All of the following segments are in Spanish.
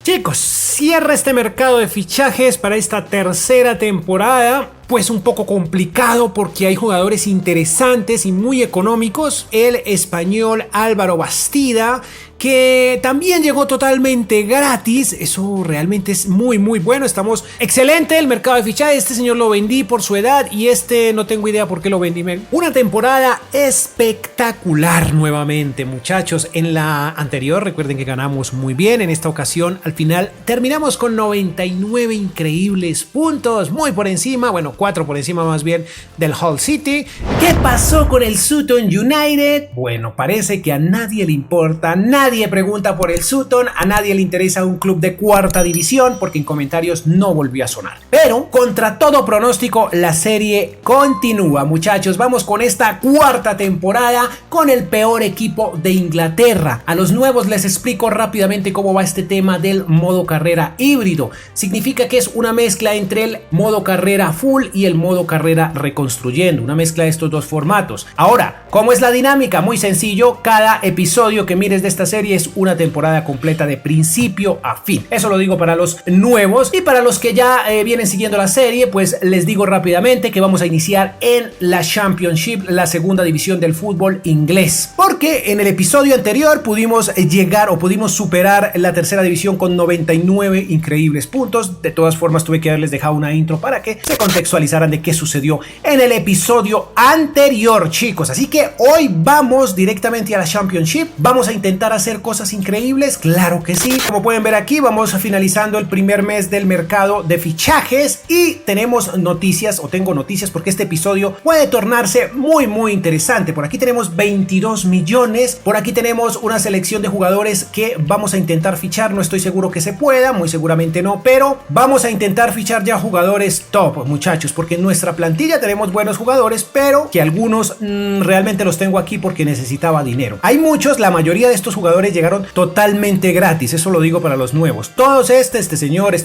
Chicos, cierra este mercado de fichajes para esta tercera temporada. Pues un poco complicado porque hay jugadores interesantes y muy económicos. El español Álvaro Bastida, que también llegó totalmente gratis. Eso realmente es muy bueno. Estamos excelente el mercado de fichajes. Este señor lo vendí por su edad y este no tengo idea por qué lo vendí. Una temporada espectacular nuevamente, muchachos. En la anterior recuerden que ganamos muy bien. En esta ocasión al final terminamos con 99 increíbles puntos, muy por encima, bueno, 4 por encima más bien del Hull City. ¿Qué pasó con el Sutton United? Bueno, parece que a nadie le importa, nadie pregunta por el Sutton, a nadie le interesa un club de cuarta división porque en comentarios no volvió a sonar. Pero contra todo pronóstico la serie continúa, muchachos. Vamos con esta cuarta temporada con el peor equipo de Inglaterra. A los nuevos les explico rápidamente cómo va este tema del modo carrera híbrido. Significa que es una mezcla entre el modo carrera full y el modo carrera reconstruyendo, una mezcla de estos dos formatos. Ahora, ¿cómo es la dinámica? Muy sencillo, cada episodio que mires de esta serie es una temporada completa de principio a fin. Eso lo digo para los nuevos, y para los que ya vienen siguiendo la serie, pues les digo rápidamente que vamos a iniciar en la Championship, la segunda división del fútbol inglés, porque en el episodio anterior pudimos llegar o pudimos superar la tercera división con 99 increíbles puntos. De todas formas tuve que haberles dejado una intro para que se contextualizaran de qué sucedió en el episodio anterior, chicos. Así que hoy vamos directamente a la Championship. Vamos a intentar hacer cosas increíbles, claro que sí. Como pueden ver aquí, vamos finalizando el primer mes del mercado de fichajes y tenemos noticias, o tengo noticias, porque este episodio puede tornarse muy interesante. Por aquí tenemos 22 millones, por aquí tenemos una selección de jugadores que vamos a intentar fichar. No estoy seguro que se pueda, muy seguramente no, pero vamos a intentar fichar ya jugadores top, muchachos, porque en nuestra plantilla tenemos buenos jugadores, pero que algunos realmente los tengo aquí porque necesitaba dinero. Hay muchos, la mayoría de estos jugadores llegaron totalmente gratis, eso lo digo para los nuevos. Todos este señor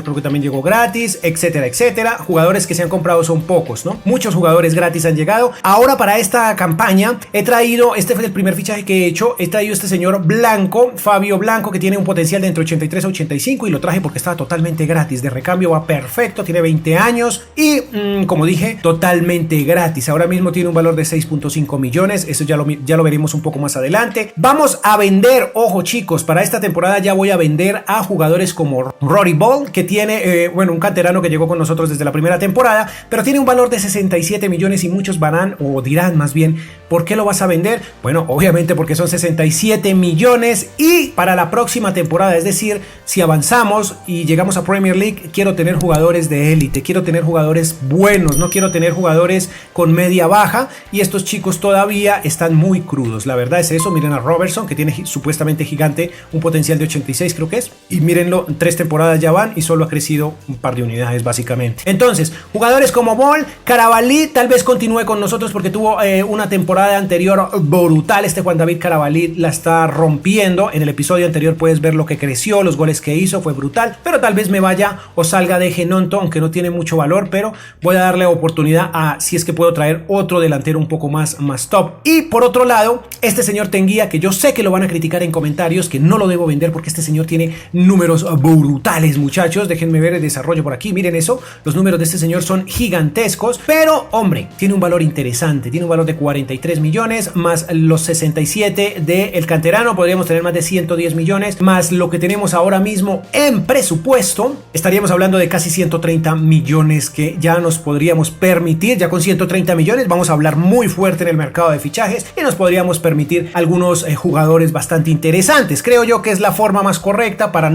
creo que también llegó gratis, etcétera. Jugadores que se han comprado son pocos, ¿no? Muchos jugadores gratis han llegado. Ahora para esta campaña he traído, este fue el primer fichaje que he hecho, he traído este señor Blanco, Fabio Blanco, que tiene un potencial de entre 83 a 85 y lo traje porque estaba totalmente gratis. De recambio va perfecto, tiene 20 años y como dije, totalmente gratis. Ahora mismo tiene un valor de 6.5 millones, eso ya lo veremos un poco más adelante. Vamos a vender, ojo chicos, para esta temporada ya voy a vender a jugadores como Rory Ball, que tiene, un canterano que llegó con nosotros desde la primera temporada, pero tiene un valor de 67 millones y muchos van o dirán más bien, ¿por qué lo vas a vender? Bueno, obviamente porque son 67 millones y para la próxima temporada, es decir, si avanzamos y llegamos a Premier League, quiero tener jugadores de élite, quiero tener jugadores buenos, no quiero tener jugadores con media baja, y estos chicos todavía están muy crudos, la verdad es eso. Miren a Robertson, que tiene supuestamente gigante, un potencial de 86 creo que es, y mírenlo, 3 temporadas ya van y solo ha crecido un par de unidades básicamente. Entonces, jugadores como Ball, Carabalí tal vez continúe con nosotros porque tuvo una temporada anterior brutal. Este Juan David Carabalí la está rompiendo. En el episodio anterior puedes ver lo que creció, los goles que hizo, fue brutal, pero tal vez me vaya o salga de Genonto, aunque no tiene mucho valor, pero voy a darle oportunidad a si es que puedo traer otro delantero un poco más top. Y por otro lado, este señor Tenguía, que yo sé que lo van a criticar en comentarios, que no lo debo vender porque este señor tiene números brutales, muchachos. Déjenme ver el desarrollo por aquí, miren eso, los números de este señor son gigantescos, pero hombre, tiene un valor interesante, tiene un valor de 43 millones, más los 67 del canterano, podríamos tener más de 110 millones, más lo que tenemos ahora mismo en presupuesto, estaríamos hablando de casi 130 millones que ya nos podríamos permitir. Ya con 130 millones vamos a hablar muy fuerte en el mercado de fichajes y nos podríamos permitir algunos jugadores bastante interesantes. Creo yo que es la forma más correcta para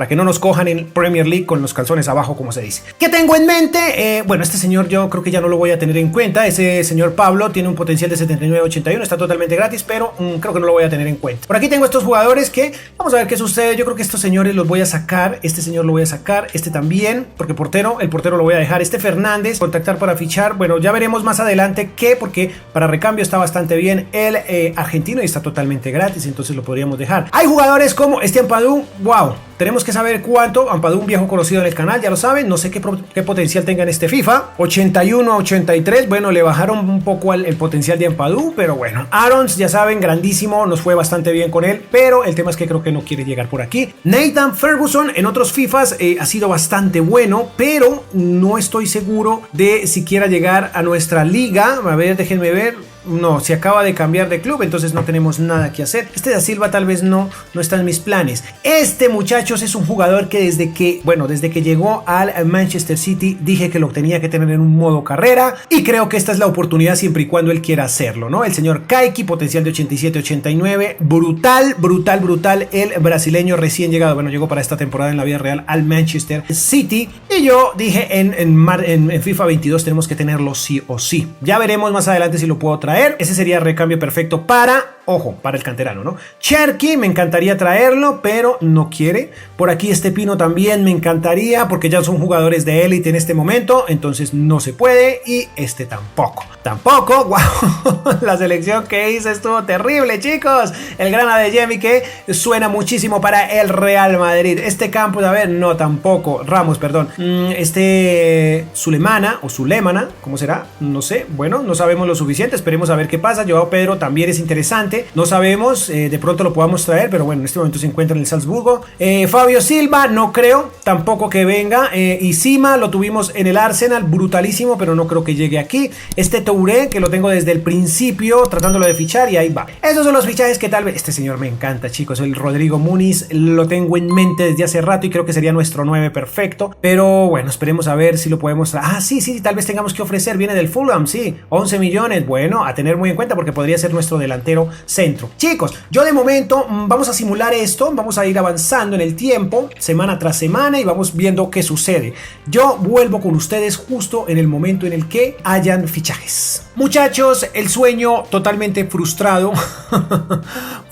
que no nos cojan en Premier League con los calzones abajo, como se dice. ¿Qué tengo en mente? Este señor yo creo que ya no lo voy a tener en cuenta. Ese señor Pablo tiene un potencial de 79-81, está totalmente gratis, pero creo que no lo voy a tener en cuenta. Por aquí tengo estos jugadores que vamos a ver qué sucede. Yo creo que estos señores los voy a sacar. Este señor lo voy a sacar, este también, porque el portero lo voy a dejar. Este Fernández, contactar para fichar. Bueno, ya veremos más adelante porque para recambio está bastante bien el argentino y está totalmente gratis, entonces lo podríamos dejar. Hay jugadores como Estienne Padú, wow, tenemos que saber cuánto. Ampadu, un viejo conocido en el canal, ya lo saben, no sé qué potencial tenga en este FIFA. 81 a 83, bueno, le bajaron un poco el potencial de Ampadu, pero bueno. Arons, ya saben, grandísimo, nos fue bastante bien con él, pero el tema es que creo que no quiere llegar por aquí. Nathan Ferguson en otros FIFAs ha sido bastante bueno, pero no estoy seguro de si quiera llegar a nuestra liga. A ver, déjenme ver. No, se acaba de cambiar de club, entonces no tenemos nada que hacer. Este da Silva tal vez no está en mis planes. Este, muchachos, es un jugador que desde que llegó al Manchester City dije que lo tenía que tener en un modo carrera, y creo que esta es la oportunidad siempre y cuando él quiera hacerlo, ¿no? El señor Kaiki, potencial de 87-89, brutal el brasileño recién llegado. Bueno, llegó para esta temporada en la vida real al Manchester City, y yo dije en FIFA 22 tenemos que tenerlo sí o sí. Ya veremos más adelante si lo puedo traer. Ese sería el recambio perfecto para el canterano, ¿no? Cherky, me encantaría traerlo, pero no quiere. Por aquí este Pino también me encantaría, porque ya son jugadores de élite en este momento, entonces no se puede. Y este tampoco. Wow, la selección que hice estuvo terrible, chicos. El grana de Jemi que suena muchísimo para el Real Madrid. Este campo, a ver, no, tampoco. Ramos, perdón. Este Sulemana, ¿cómo será? No sé, bueno, no sabemos lo suficiente, esperemos a ver qué pasa. Joao Pedro también es interesante, no sabemos, de pronto lo podamos traer, pero bueno, en este momento se encuentra en el Salzburgo. Fabio Silva, no creo tampoco que venga. Y Sima lo tuvimos en el Arsenal, brutalísimo, pero no creo que llegue aquí. Este Touré, que lo tengo desde el principio tratándolo de fichar, y ahí va. Esos son los fichajes que tal vez, este señor me encanta, chicos, el Rodrigo Muniz, lo tengo en mente desde hace rato y creo que sería nuestro 9 perfecto, pero bueno, esperemos a ver si lo podemos traer. Sí, tal vez tengamos que ofrecer, viene del Fulham, sí, 11 millones, bueno, a tener muy en cuenta porque podría ser nuestro delantero centro. Chicos, yo de momento vamos a simular esto, vamos a ir avanzando en el tiempo, semana tras semana, y vamos viendo qué sucede. Yo vuelvo con ustedes justo en el momento en el que hayan fichajes. Muchachos, el sueño totalmente frustrado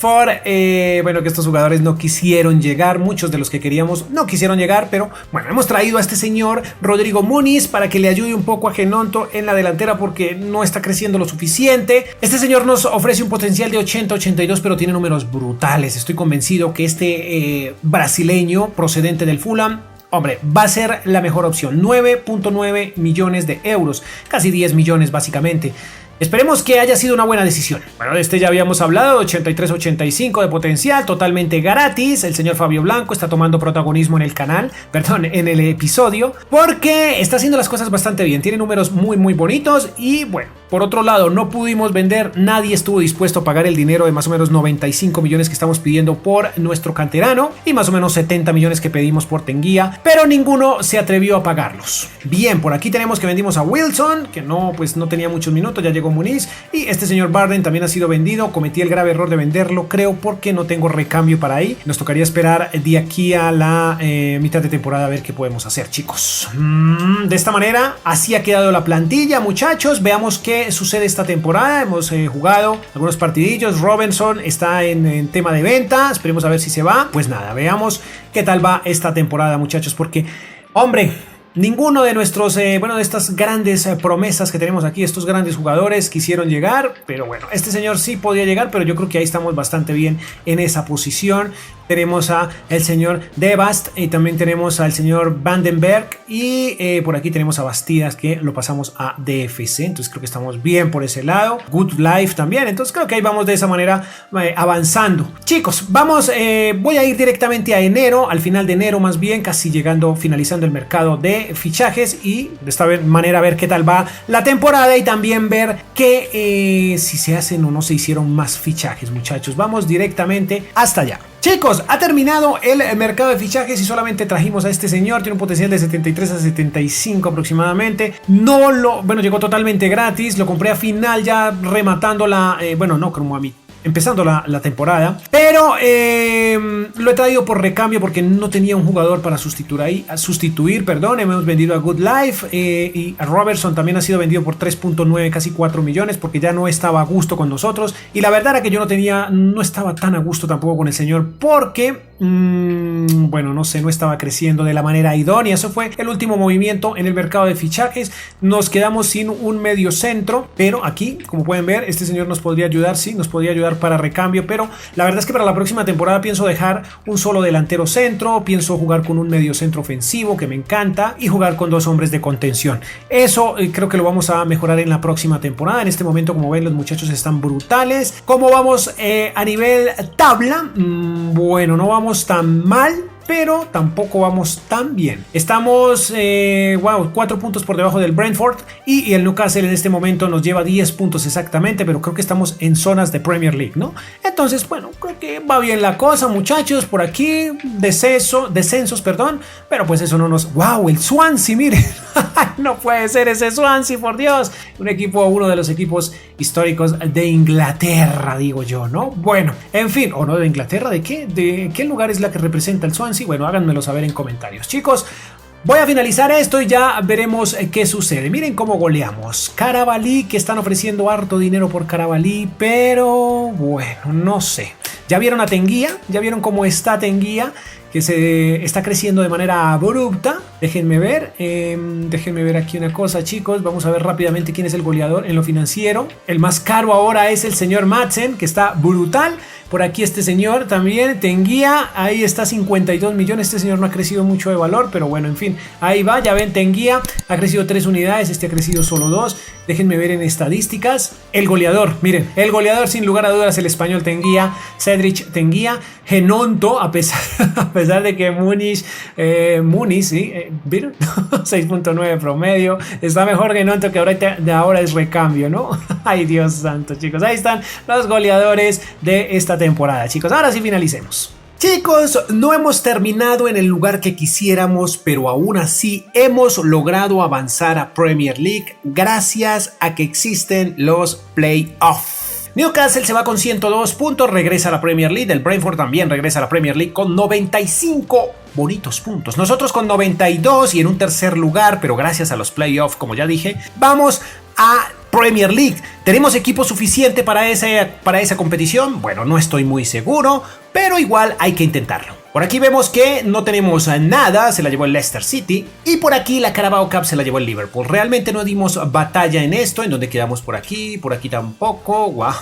por, que estos jugadores no quisieron llegar, muchos de los que queríamos no quisieron llegar, pero bueno, hemos traído a este señor Rodrigo Muniz para que le ayude un poco a Genonto en la delantera porque no está creciendo lo suficiente. Este señor nos ofrece un potencial de 80-82, pero tiene números brutales. Estoy convencido que este brasileño procedente del Fulham, hombre, va a ser la mejor opción. 9.9 millones de euros, casi 10 millones básicamente. Esperemos que haya sido una buena decisión. Bueno, de este ya habíamos hablado, 83-85 de potencial, totalmente gratis. El señor Fabio Blanco está tomando protagonismo en el canal, en el episodio, porque está haciendo las cosas bastante bien. Tiene números muy bonitos y bueno, por otro lado, no pudimos vender, nadie estuvo dispuesto a pagar el dinero de más o menos 95 millones que estamos pidiendo por nuestro canterano y más o menos 70 millones que pedimos por Tenguía, pero ninguno se atrevió a pagarlos. Bien, por aquí tenemos que vendimos a Wilson, que no tenía muchos minutos, ya llegó Muniz, y este señor Barden también ha sido vendido. Cometí el grave error de venderlo, creo, porque no tengo recambio para ahí. Nos tocaría esperar de aquí a la mitad de temporada a ver qué podemos hacer, chicos. De esta manera, así ha quedado la plantilla, muchachos. Veamos qué sucede esta temporada. Hemos jugado algunos partidillos. Robinson está en tema de venta, esperemos a ver si se va. Pues nada, veamos qué tal va esta temporada, muchachos, porque, hombre, ninguno de nuestros, de estas grandes promesas que tenemos aquí, estos grandes jugadores quisieron llegar, pero bueno, este señor sí podía llegar, pero yo creo que ahí estamos bastante bien en esa posición. Tenemos a el señor Devast y también tenemos al señor Vandenberg y por aquí tenemos a Bastidas que lo pasamos a DFC, entonces creo que estamos bien por ese lado. Good Life también, entonces creo que ahí vamos de esa manera avanzando. Chicos, voy a ir directamente a enero, al final de enero más bien, casi finalizando el mercado de fichajes y de esta manera ver qué tal va la temporada y también ver si se hacen o no se hicieron más fichajes, muchachos. Vamos directamente hasta allá. Chicos, ha terminado el mercado de fichajes y solamente trajimos a este señor. Tiene un potencial de 73 a 75 aproximadamente. Llegó totalmente gratis. Lo compré a final ya rematando empezando la temporada, pero lo he traído por recambio porque no tenía un jugador para sustituir. Hemos vendido a Good Life y a Robertson también ha sido vendido por 3.9, casi 4 millones porque ya no estaba a gusto con nosotros, y la verdad era que yo no estaba tan a gusto tampoco con el señor porque bueno, no sé, no estaba creciendo de la manera idónea. Eso fue el último movimiento en el mercado de fichajes. Nos quedamos sin un medio centro, pero aquí, como pueden ver, este señor nos podría ayudar, sí, nos podría ayudar para recambio, pero la verdad es que para la próxima temporada pienso dejar un solo delantero centro, pienso jugar con un medio centro ofensivo que me encanta y jugar con 2 hombres de contención. Eso creo que lo vamos a mejorar en la próxima temporada. En este momento, como ven, los muchachos están brutales. ¿Cómo vamos a nivel tabla? Bueno, no vamos tan mal, pero tampoco vamos tan bien. Estamos 4 puntos por debajo del Brentford y el Newcastle en este momento nos lleva 10 puntos exactamente, pero creo que estamos en zonas de Premier League, ¿no? Entonces, bueno, creo que va bien la cosa, muchachos. Por aquí, descensos, perdón, pero pues eso no nos... ¡Wow! El Swansea, miren. No puede ser ese Swansea, por Dios. Uno de los equipos históricos de Inglaterra, digo yo, ¿no? Bueno, en fin, o no de Inglaterra, ¿de qué? ¿De qué lugar es la que representa el Swansea? Bueno, háganmelo saber en comentarios, chicos. Voy a finalizar esto y ya veremos qué sucede. Miren cómo goleamos. Carabalí, que están ofreciendo harto dinero por Carabalí, pero bueno, no sé. ¿Ya vieron a Tenguía? ¿Ya vieron cómo está Tenguía? Que se está creciendo de manera abrupta. Déjenme ver aquí una cosa, chicos. Vamos a ver rápidamente quién es el goleador en lo financiero. El más caro ahora es el señor Madsen, que está brutal. Por aquí este señor también, Tenguía, ahí está 52 millones, este señor no ha crecido mucho de valor, pero bueno, en fin, ahí va, ya ven, Tenguía ha crecido 3 unidades, este ha crecido solo 2, déjenme ver en estadísticas, el goleador, miren, el goleador sin lugar a dudas el español Tenguía, Cedric Tenguía, Genonto, a pesar de que Muniz, ¿sí? ¿Vieron? 6.9 promedio, está mejor Genonto que ahora es recambio, ¿no? Ay, Dios santo, chicos, ahí están los goleadores de esta temporada, chicos. Ahora sí finalicemos. Chicos, no hemos terminado en el lugar que quisiéramos, pero aún así hemos logrado avanzar a Premier League gracias a que existen los playoffs. Newcastle se va con 102 puntos, regresa a la Premier League. El Brentford también regresa a la Premier League con 95 bonitos puntos. Nosotros con 92 y en un tercer lugar, pero gracias a los playoffs, como ya dije, vamos a Premier League. ¿Tenemos equipo suficiente para esa competición? Bueno, no estoy muy seguro, pero igual hay que intentarlo. Por aquí vemos que no tenemos nada, se la llevó el Leicester City, y por aquí la Carabao Cup se la llevó el Liverpool. Realmente no dimos batalla en esto, en donde quedamos por aquí tampoco. Wow,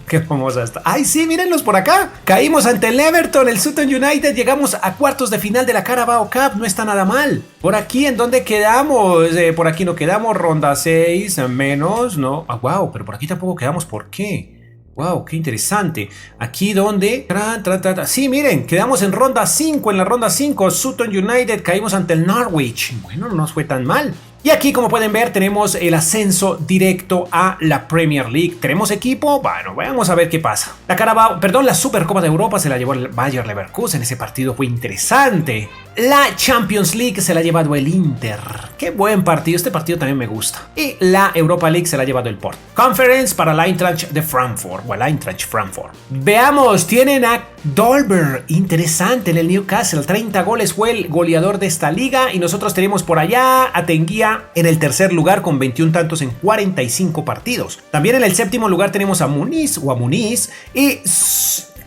qué famosa está. Ay, sí, mírenlos por acá. Caímos ante el Everton, el Sutton United, llegamos a cuartos de final de la Carabao Cup, no está nada mal. Por aquí, ¿en dónde quedamos? Por aquí no quedamos, ronda 6, menos, ¿no? Ah, wow, pero por aquí tampoco quedamos, ¿por qué? Wow, qué interesante. Aquí donde... Sí, miren, quedamos en ronda 5. En la ronda 5, Sutton United, caímos ante el Norwich. Bueno, no nos fue tan mal. Y aquí, como pueden ver, tenemos el ascenso directo a la Premier League. ¿Tenemos equipo? Bueno, vamos a ver qué pasa. La Supercopa de Europa se la llevó el Bayer Leverkusen. Ese partido fue interesante. La Champions League se la ha llevado el Inter. Qué buen partido, este partido también me gusta. Y la Europa League se la ha llevado el Porto. Conference para la Eintracht de Frankfurt, o el Eintracht Frankfurt. Veamos, tienen a Dolberg, interesante en el Newcastle. 30 goles, fue el goleador de esta liga. Y nosotros tenemos por allá a Tenguía en el tercer lugar con 21 tantos en 45 partidos. También en el séptimo lugar tenemos a Muniz y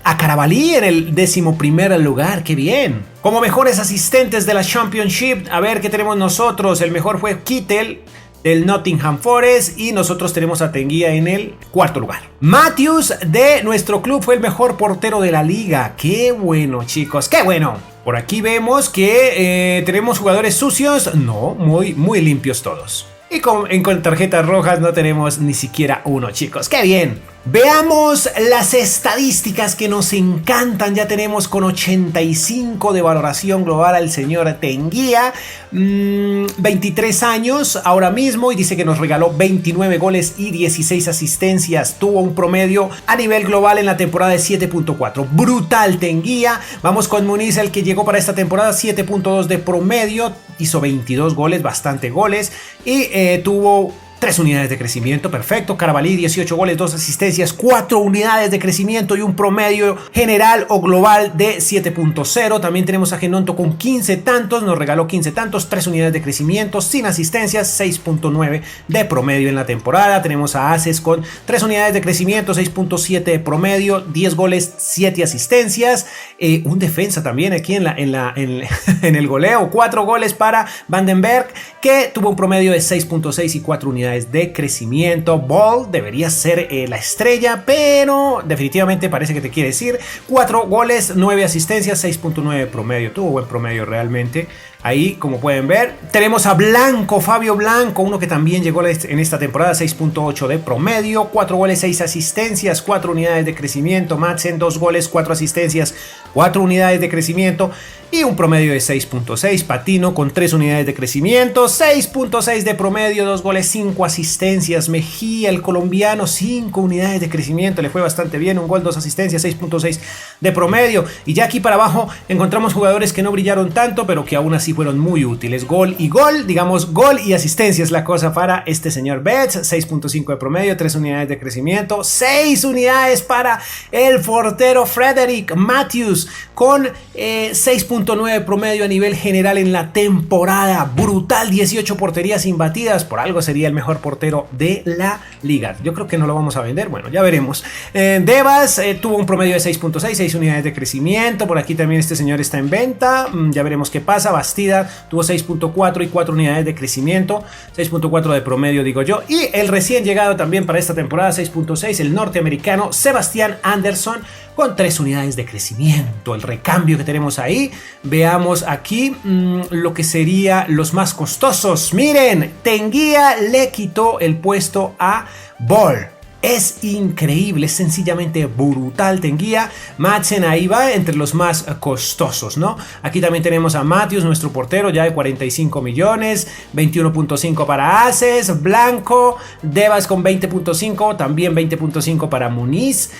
a Carabalí en el 11º lugar. ¡Qué bien! Como mejores asistentes de la Championship, a ver qué tenemos nosotros. El mejor fue Kittel del Nottingham Forest y nosotros tenemos a Tenguía en el 4º lugar. Matthews de nuestro club fue el mejor portero de la liga. ¡Qué bueno, chicos! ¡Qué bueno! Por aquí vemos que tenemos jugadores sucios. No, muy limpios todos. Y con tarjetas rojas no tenemos ni siquiera uno, chicos. ¡Qué bien! Veamos las estadísticas que nos encantan. Ya tenemos con 85 de valoración global al señor Tenguía. 23 años ahora mismo y dice que nos regaló 29 goles y 16 asistencias. Tuvo un promedio a nivel global en la temporada de 7.4. Brutal Tenguía. Vamos con Muniz, el que llegó para esta temporada, 7.2 de promedio. Hizo 22 goles, bastante goles. Y tuvo 3 unidades de crecimiento, perfecto. Carabalí, 18 goles, 2 asistencias, 4 unidades de crecimiento y un promedio general o global de 7.0. También tenemos a Genonto con 15 tantos, nos regaló 15 tantos, 3 unidades de crecimiento, sin asistencias, 6.9 de promedio en la temporada. Tenemos a Aces con 3 unidades de crecimiento, 6.7 de promedio, 10 goles, 7 asistencias. Un defensa también aquí en el goleo, 4 goles para Vandenberg, que tuvo un promedio de 6.6 y 4 unidades de crecimiento. Ball debería ser la estrella, pero definitivamente parece que te quiere decir 4 goles, 9 asistencias, 6.9 promedio. Tuvo buen promedio realmente. Ahí, como pueden ver, tenemos a Blanco, Fabio Blanco, uno que también llegó en esta temporada, 6.8 de promedio, 4 goles, 6 asistencias, 4 unidades de crecimiento. Madsen, 2 goles, 4 asistencias, 4 unidades de crecimiento y un promedio de 6.6. Patino con 3 unidades de crecimiento, 6.6 de promedio, 2 goles, 5 asistencias. Mejía, el colombiano, 5 unidades de crecimiento, le fue bastante bien, un gol, 2 asistencias, 6.6 de promedio. Y ya aquí para abajo encontramos jugadores que no brillaron tanto, pero que aún así fueron muy útiles. Gol y gol, digamos gol y asistencia es la cosa para este señor Betts. 6.5 de promedio, 3 unidades de crecimiento, 6 unidades para el portero Frederick Matthews con 6.9 de promedio a nivel general en la temporada. Brutal, 18 porterías imbatidas, por algo sería el mejor portero de la liga. Yo creo que no lo vamos a vender, bueno, ya veremos. Devas tuvo un promedio de 6.6, 6 unidades de crecimiento. Por aquí también este señor está en venta, ya veremos qué pasa. Bastida tuvo 6.4 y 4 unidades de crecimiento, 6.4 de promedio digo yo. Y el recién llegado también para esta temporada, 6.6, el norteamericano Sebastián Anderson con 3 unidades de crecimiento. El recambio que tenemos ahí, veamos aquí lo que sería los más costosos. Miren, Tenguía le quitó el puesto a Ball. Es increíble, es sencillamente brutal. Tenguía, Madsen ahí va entre los más costosos, ¿no? Aquí también tenemos a Matthews, nuestro portero, ya de 45 millones, 21.5 para Aces, Blanco, Devas con 20.5, también 20.5 para Muniz,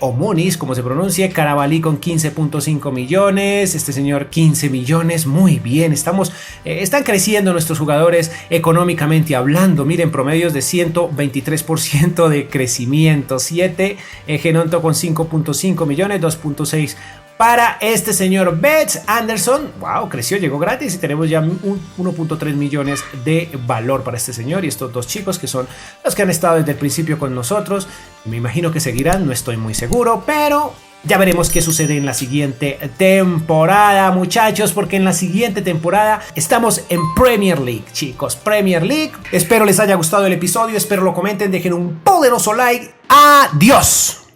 o Muniz, como se pronuncie, Carabalí con 15.5 millones, este señor 15 millones, muy bien, están creciendo nuestros jugadores económicamente hablando. Miren, promedios de 123% de crecimiento, 7, Genonto con 5.5 millones, 2.6 para este señor Betts. Anderson, wow, creció, llegó gratis y tenemos ya 1.3 millones de valor para este señor y estos dos chicos que son los que han estado desde el principio con nosotros. Me imagino que seguirán, no estoy muy seguro, pero ya veremos qué sucede en la siguiente temporada, muchachos, porque en la siguiente temporada estamos en Premier League, chicos, Premier League. Espero les haya gustado el episodio, espero lo comenten, dejen un poderoso like. ¡Adiós!